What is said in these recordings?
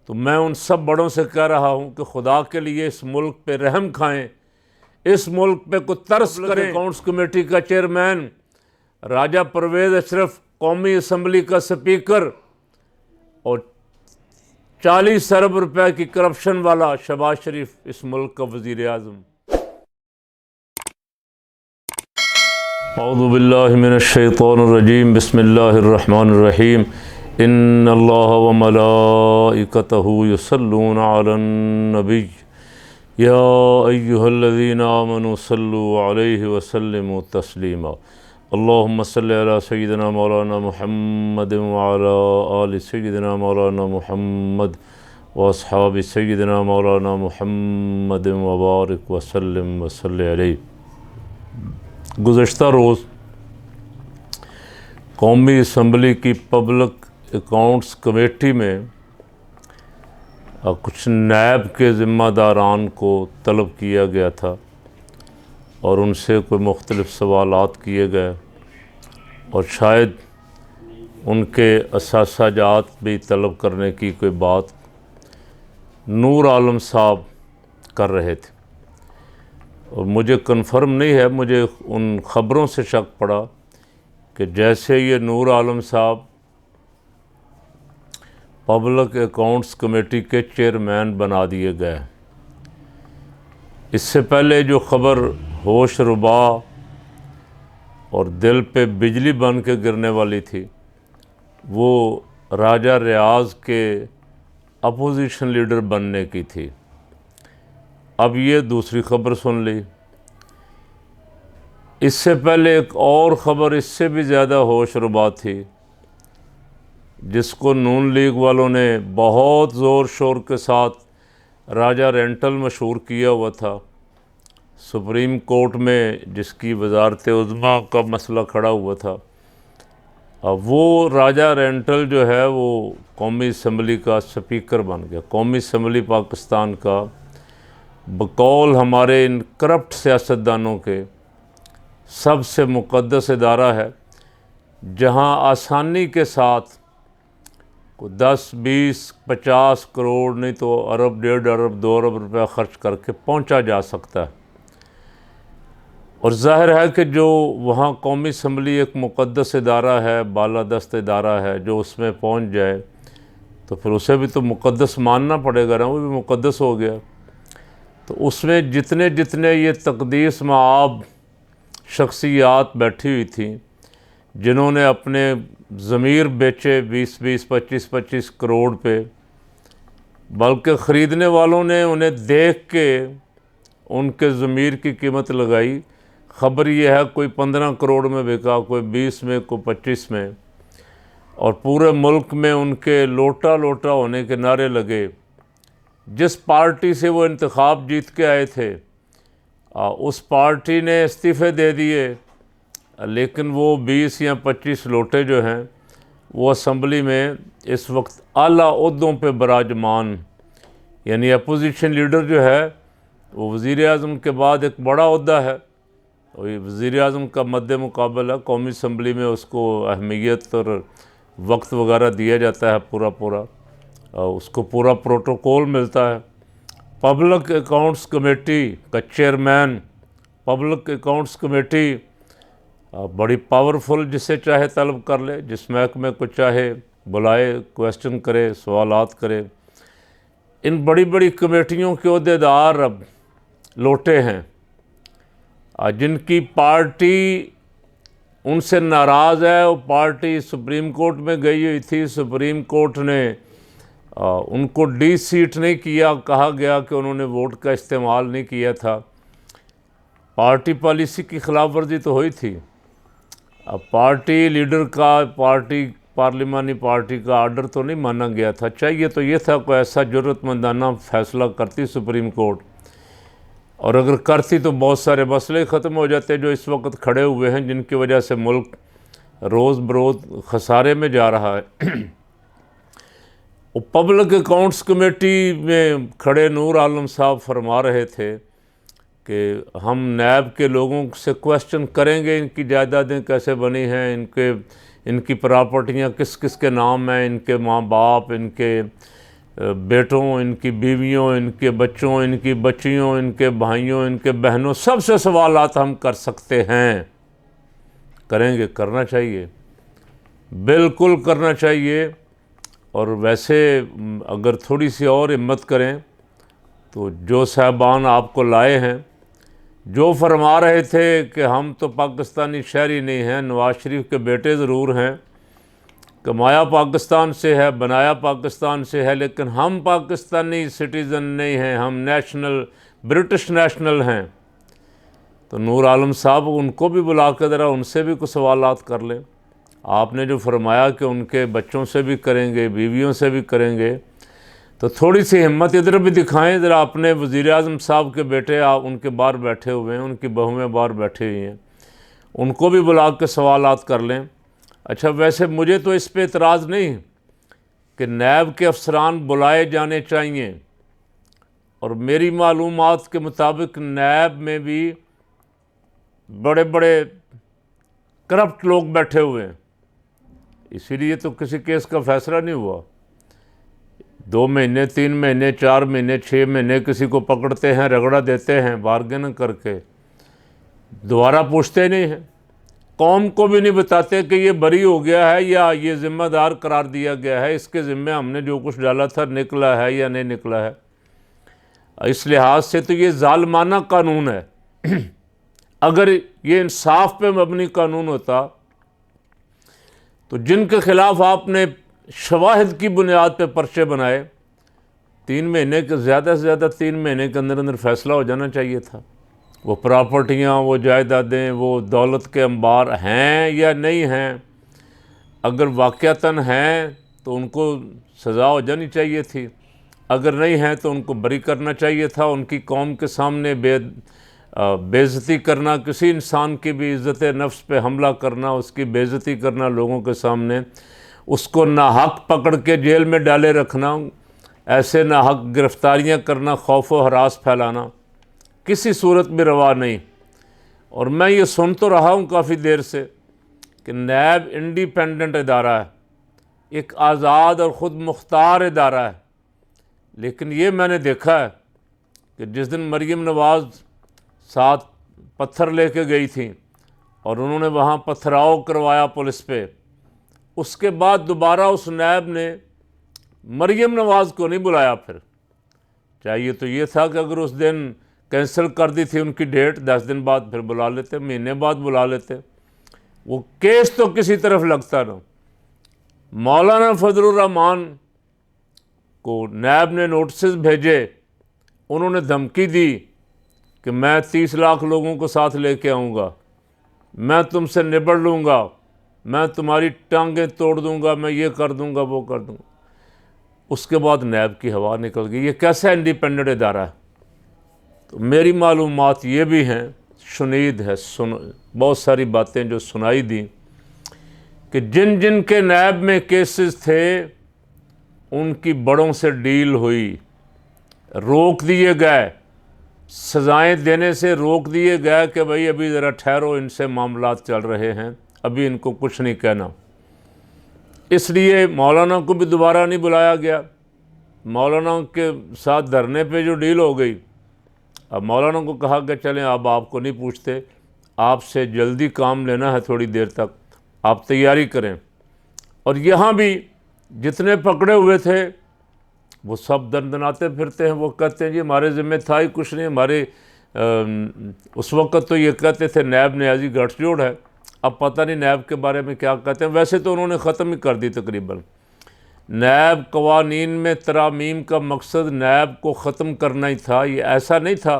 तो मैं उन सब बड़ों से कह रहा हूँ कि खुदा के लिए इस मुल्क पे रहम खाएं, इस मुल्क पे कुछ तरस करें। अकाउंट्स कमेटी का चेयरमैन राजा परवेज़ अशरफ, कौमी असम्बली का स्पीकर और 40 अरब रुपए की करप्शन वाला शहबाज शरीफ इस मुल्क का वज़ीर आज़म। औज़ु बिल्लाहि मिनश्शैतानिर्रजीम, बिस्मिल्लाहिर्रहमानिर्रहीम। इन्नल्लाह व मलाइकतहु युसल्लूना अलन नबी या अय्युहल्लज़ीना आमनू सल्लु अलैहि व सल्लिमू तस्लीमा। अल्लाहुम्मा सल्लि अला सय्यिदिना मौलाना मुहम्मद व अला आलि सय्यिदिना मौलाना मुहम्मद व अस्हाबि सय्यिदिना मौलाना मुहम्मद व बारिक व सल्लिम व सल्लि अलैहि। गुज़श्ता रोज़ कौमी असम्बली की पब्लिक अकाउंट्स कमेटी में कुछ नैब के ज़िम्मेदारान को तलब किया गया था और उनसे कोई मुख्तलिफ़ सवालात किए गए और शायद उनके असासाजात भी तलब करने की कोई बात नूर आलम साहब कर रहे थे। और मुझे कन्फर्म नहीं है, मुझे उन ख़बरों से शक पड़ा कि जैसे ये नूर आलम साहब पब्लिक अकाउंट्स कमेटी के चेयरमैन बना दिए गए, इससे पहले जो ख़बर होश रुबा और दिल पे बिजली बन के गिरने वाली थी वो राजा रियाज़ के अपोजिशन लीडर बनने की थी। अब ये दूसरी ख़बर सुन ली। इससे पहले एक और ख़बर इससे भी ज़्यादा होश रुबा थी, जिसको नून लीग वालों ने बहुत ज़ोर शोर के साथ राजा रेंटल मशहूर किया हुआ था। सुप्रीम कोर्ट में जिसकी वज़ारत उज़्मा का मसला खड़ा हुआ था, अब वो राजा रेंटल जो है वो कौमी असम्बली का स्पीकर बन गया। कौमी असम्बली पाकिस्तान का बकौल हमारे इन करप्ट सियासतदानों के सबसे मुक़द्दस इदारा है, जहां आसानी के साथ को 10, 20, 50 करोड़ नहीं तो अरब, 1.5 अरब, 2 अरब रुपया ख़र्च करके पहुंचा जा सकता है। और ज़ाहिर है कि जो वहाँ कौमी असम्बली एक मुक़द्दस इदारा है, बालादस्त इदारा है, जो उसमें पहुंच जाए तो फिर उसे भी तो मुक़द्दस मानना पड़ेगा ना, वो भी मुक़द्दस हो गया। तो उसमें जितने जितने ये तक़दीस मआब शख्सियात बैठी हुई थी, जिन्होंने अपने ज़मीर बेचे 20-20, 25-25 करोड़ पे, बल्कि ख़रीदने वालों ने उन्हें देख के उनके ज़मीर की कीमत लगाई। ख़बर यह है कोई 15 करोड़ में बिका, कोई 20 में, कोई 25 में, और पूरे मुल्क में उनके लोटा लोटा होने के नारे लगे। जिस पार्टी से वो इंतखाब जीत के आए थे उस पार्टी ने इस्तीफ़े दे दिए, लेकिन वो 20 या 25 लोटे जो हैं वो असम्बली में इस वक्त आला ओहदों पे बराजमान, यानी अपोजिशन लीडर जो है वो वज़ीर आज़म के बाद एक बड़ा ओहदा है, और ये वज़ीर आज़म का मद्दे मुकाबला कौमी असम्बली में उसको अहमियत और वक्त वगैरह दिया जाता है, पूरा उसको पूरा प्रोटोकॉल मिलता है। पब्लिक अकाउंट्स कमेटी का चेयरमैन, पब्लिक अकाउंट्स कमेटी बड़ी पावरफुल, जिसे चाहे तलब कर ले, जिस महकमे को चाहे बुलाए, क्वेश्चन करे, सवालात करे। इन बड़ी बड़ी कमेटियों के ओहदेदार अब लोटे हैं, जिनकी पार्टी उनसे नाराज़ है। वो पार्टी सुप्रीम कोर्ट में गई हुई थी, सुप्रीम कोर्ट ने उनको डी सीट नहीं किया, कहा गया कि उन्होंने वोट का इस्तेमाल नहीं किया था। पार्टी पॉलिसी की ख़िलाफ़ वर्जी तो हुई थी। अब पार्टी लीडर का, पार्लिमानी पार्टी का आर्डर तो नहीं माना गया था। चाहिए तो ये था कोई ऐसा ज़रूरतमंदाना फ़ैसला करती सुप्रीम कोर्ट, और अगर करती तो बहुत सारे मसले ख़त्म हो जाते जो इस वक्त खड़े हुए हैं, जिनकी वजह से मुल्क रोज़ बरोज़ खसारे में जा रहा है। पब्लिक अकाउंट्स कमेटी में खड़े नूर आलम साहब फरमा रहे थे कि हम नैब के लोगों से क्वेश्चन करेंगे, इनकी जायदादें कैसे बनी हैं, इनकी प्रॉपर्टियां किस किस के नाम हैं, इनके माँ बाप, इनके बेटों, इनकी बीवियों, इनके बच्चों, इनकी बच्चियों, इनके भाइयों, इनके बहनों, सबसे सवालात हम कर सकते हैं। करेंगे, करना चाहिए, बिल्कुल करना चाहिए। और वैसे अगर थोड़ी सी और हिम्मत करें तो जो साहबान आपको लाए हैं, जो फरमा रहे थे कि हम तो पाकिस्तानी शहरी नहीं हैं, नवाज शरीफ के बेटे ज़रूर हैं, कमाया पाकिस्तान से है, बनाया पाकिस्तान से है, लेकिन हम पाकिस्तानी सिटीज़न नहीं हैं, हम ब्रिटिश नेशनल हैं। तो नूर आलम साहब, उनको भी बुला कर ज़रा उनसे भी कुछ सवालात कर लें। आपने जो फरमाया कि उनके बच्चों से भी करेंगे, बीवियों से भी करेंगे, तो थोड़ी सी हिम्मत इधर भी दिखाएं ज़रा। अपने वज़ीर आज़म साहब के बेटे आप उनके बाहर बैठे हुए हैं, उनकी बहुएँ बाहर बैठी हुई हैं, उनको भी बुला के सवालात कर लें। अच्छा, वैसे मुझे तो इस पे इतराज़ नहीं कि नैब के अफसरान बुलाए जाने चाहिए, और मेरी मालूमात के मुताबिक नैब में भी बड़े बड़े करप्ट लोग बैठे हुए हैं, इसीलिए तो किसी केस का फैसला नहीं हुआ। 2 महीने, 3 महीने, 4 महीने, 6 महीने किसी को पकड़ते हैं, रगड़ा देते हैं बार्गेन करके, दोबारा पूछते नहीं हैं। कौम को भी नहीं बताते कि ये बरी हो गया है या ये ज़िम्मेदार करार दिया गया है, इसके ज़िम्मे हमने जो कुछ डाला था निकला है या नहीं निकला है। इस लिहाज से तो ये जालमाना कानून है। अगर ये इंसाफ पे मबनी कानून होता तो जिनके खिलाफ आपने शवाहिद की बुनियाद पे पर्चे बनाए, 3 महीने के ज़्यादा से ज़्यादा 3 महीने के अंदर अंदर फैसला हो जाना चाहिए था। वो प्रॉपर्टियाँ, वो जायदादें, वो दौलत के अंबार हैं या नहीं हैं, अगर वाक़यातन हैं तो उनको सज़ा हो जानी चाहिए थी, अगर नहीं हैं तो उनको बरी करना चाहिए था। उनकी कौम के सामने बेइज्जती करना, किसी इंसान की भी इज़्ज़त नफ्स पे हमला करना, उसकी बेइज्जती करना लोगों के सामने, उसको नाहक पकड़ के जेल में डाले रखना, ऐसे नाहक गिरफ़्तारियाँ करना, खौफ व हरास फैलाना किसी सूरत में रवा नहीं। और मैं ये सुन तो रहा हूँ काफ़ी देर से कि नैब इंडिपेंडेंट इदारा है, एक आज़ाद और ख़ुद मुख्तार इदारा है, लेकिन ये मैंने देखा है कि जिस दिन मरीम नवाज़ साथ पत्थर लेके गई थी और उन्होंने वहाँ पथराव करवाया पुलिस पे, उसके बाद दोबारा उस नैब ने मरीम नवाज़ को नहीं बुलाया। फिर चाहिए तो ये था कि अगर उस दिन कैंसिल कर दी थी उनकी डेट, 10 दिन बाद फिर बुला लेते, महीने बाद बुला लेते, वो केस तो किसी तरफ लगता ना। मौलाना फजलुर रहमान को नैब ने नोटिस भेजे, उन्होंने धमकी दी कि मैं 30 लाख लोगों को साथ लेके आऊँगा, मैं तुमसे निबड़ लूँगा, मैं तुम्हारी टांगें तोड़ दूँगा, मैं ये कर दूँगा, वो कर दूँगा। उसके बाद नैब की हवा निकल गई। ये कैसा इंडिपेंडेंट इदारा है? तो मेरी मालूमात ये भी हैं, शुनीद है, बहुत सारी बातें जो सुनाई दी कि जिन जिन के नैब में केसेस थे उनकी बड़ों से डील हुई, रोक दिए गए, सज़ाएं देने से रोक दिए गए कि भाई अभी ज़रा ठहरो, इनसे मामलात चल रहे हैं, अभी इनको कुछ नहीं कहना। इसलिए मौलाना को भी दोबारा नहीं बुलाया गया। मौलाना के साथ धरने पे जो डील हो गई, अब मौलाना को कहा कि चलें अब आपको नहीं पूछते, आपसे जल्दी काम लेना है, थोड़ी देर तक आप तैयारी करें। और यहाँ भी जितने पकड़े हुए थे वो सब दंदनाते फिरते हैं, वो कहते हैं जी हमारे ज़िम्मे था ही कुछ नहीं, हमारे उस वक़्त तो ये कहते थे नैब न्याजी गठजोड़ है, अब पता नहीं नैब के बारे में क्या कहते हैं। वैसे तो उन्होंने ख़त्म ही कर दी तकरीबन। नैब कवानीन में तरामीम का मकसद नैब को ख़त्म करना ही था। ये ऐसा नहीं था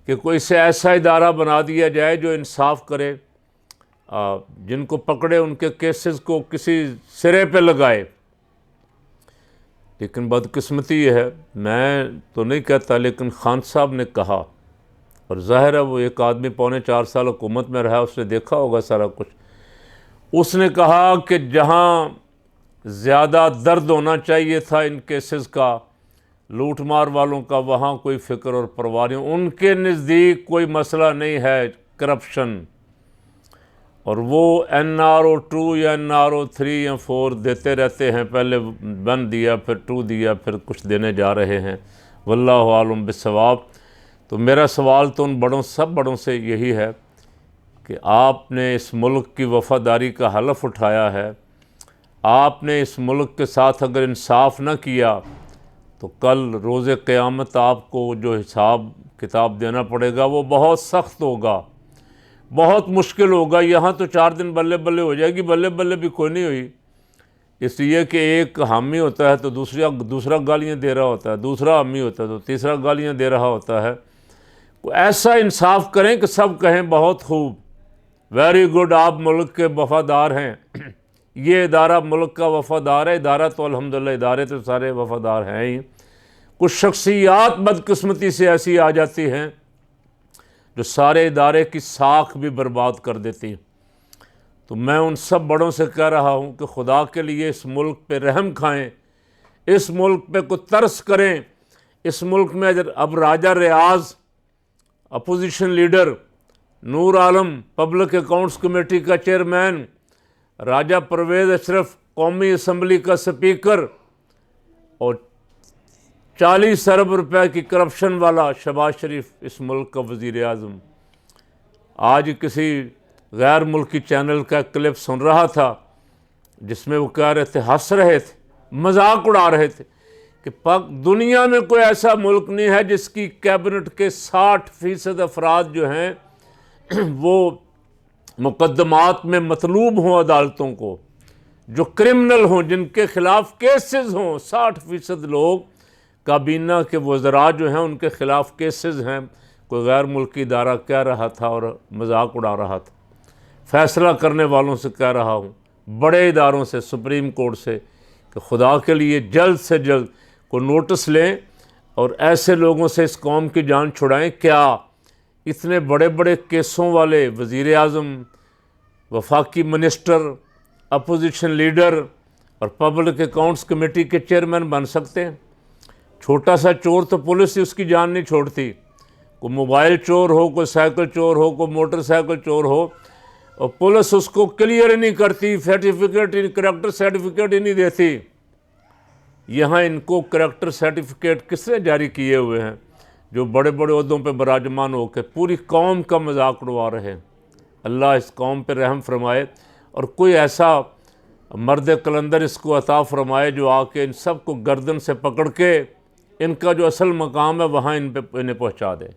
कि कोई से ऐसा इदारा बना दिया जाए जो इंसाफ करे, जिनको पकड़े उनके केसेस को किसी सिरे पे लगाए। लेकिन बदकिस्मती ये है, मैं तो नहीं कहता, लेकिन खान साहब ने कहा, और ज़ाहिर है वो एक आदमी 4.25 साल हुकूमत में रहा, उसने देखा होगा सारा कुछ। उसने कहा कि जहाँ ज़्यादा दर्द होना चाहिए था इन केसेस का, लूट मार वालों का, वहाँ कोई फ़िक्र और परवाह नहीं। उनके नज़दीक कोई मसला नहीं है करप्शन, और वो NRO2 या NRO3 या 4 देते रहते हैं। पहले 1 दिया, फिर 2 दिया, फिर कुछ देने जा रहे हैं। वल्लाहु आलम बिस्सवाब। तो मेरा सवाल तो उन सब बड़ों से यही है कि आपने इस मुल्क की वफ़ादारी का हलफ उठाया है। आपने इस मुल्क के साथ अगर इंसाफ न किया तो कल रोज़े क़यामत आपको जो हिसाब किताब देना पड़ेगा वो बहुत सख्त होगा, बहुत मुश्किल होगा। यहाँ तो 4 दिन बल्ले बल्ले हो जाएगी, बल्ले बल्ले भी कोई नहीं हुई। इसलिए कि एक हामी होता है तो दूसरा गालियाँ दे रहा होता है, दूसरा हामी होता है तो तीसरा गालियाँ दे रहा होता है। तो ऐसा इंसाफ करें कि सब कहें बहुत खूब, वेरी गुड, आप मुल्क के वफ़ादार हैं। ये इदारा मुल्क का वफ़ादार है। इदारा तो अल्हम्दुलिल्लाह, इदारे तो सारे वफ़ादार हैं ही। कुछ शख्सियात बदकिस्मती से ऐसी आ जाती हैं जो सारे इदारे की साख भी बर्बाद कर देती हैं। तो मैं उन सब बड़ों से कह रहा हूँ कि खुदा के लिए इस मुल्क पे रहम खाएं, इस मुल्क पे कुछ तरस करें। इस मुल्क में अब राजा रियाज, opposition leader, Noor Alam public accounts committee का चेयरमैन, राजा परवेज़ अशरफ कौमी असम्बली का स्पीकर और 40 अरब रुपए की करप्शन वाला शहबाज शरीफ इस मुल्क का वज़ीर आज़म। आज किसी गैर मुल्की चैनल का क्लिप सुन रहा था जिसमें वो कह रहे थे, हंस रहे थे, मजाक उड़ा रहे थे कि दुनिया में कोई ऐसा मुल्क नहीं है जिसकी कैबिनेट के 60% अफराद जो हैं वो मुकदमात में मतलूब हों अदालतों को, जो क्रिमिनल हों, जिनके ख़िलाफ़ केसेस हों। 60% लोग काबीना के वज़रा जो हैं उनके ख़िलाफ़ केसेस हैं। कोई गैर मुल्की इदारा कह रहा था और मजाक उड़ा रहा था। फ़ैसला करने वालों से कह रहा हूँ, बड़े इदारों से, सुप्रीम कोर्ट से, कि खुदा के लिए जल्द से जल्द को नोटिस लें और ऐसे लोगों से इस कौम की जान छुड़ाएं। क्या इतने बड़े बड़े केसों वाले वज़ीर आज़म, वफाकी मिनिस्टर, अपोजिशन लीडर और पब्लिक अकाउंट्स कमेटी के चेयरमैन बन सकते हैं? छोटा सा चोर तो पुलिस ही उसकी जान नहीं छोड़ती। कोई मोबाइल चोर हो, कोई साइकिल चोर हो, कोई मोटरसाइकिल चोर हो, और पुलिस उसको क्लियर ही नहीं करती, सर्टिफिकेट, करैक्टर सर्टिफिकेट ही नहीं देती। यहाँ इनको करैक्टर सर्टिफिकेट किसने जारी किए हुए हैं जो बड़े बड़े ओहदों पे बराजमान होकर पूरी कौम का मजाक उड़वा रहे हैं। अल्लाह इस कौम पे रहम फरमाए और कोई ऐसा मर्द कलंदर इसको अता फरमाए जो आके इन सब को गर्दन से पकड़ के इनका जो असल मकाम है वहाँ इन्हें पहुँचा दे।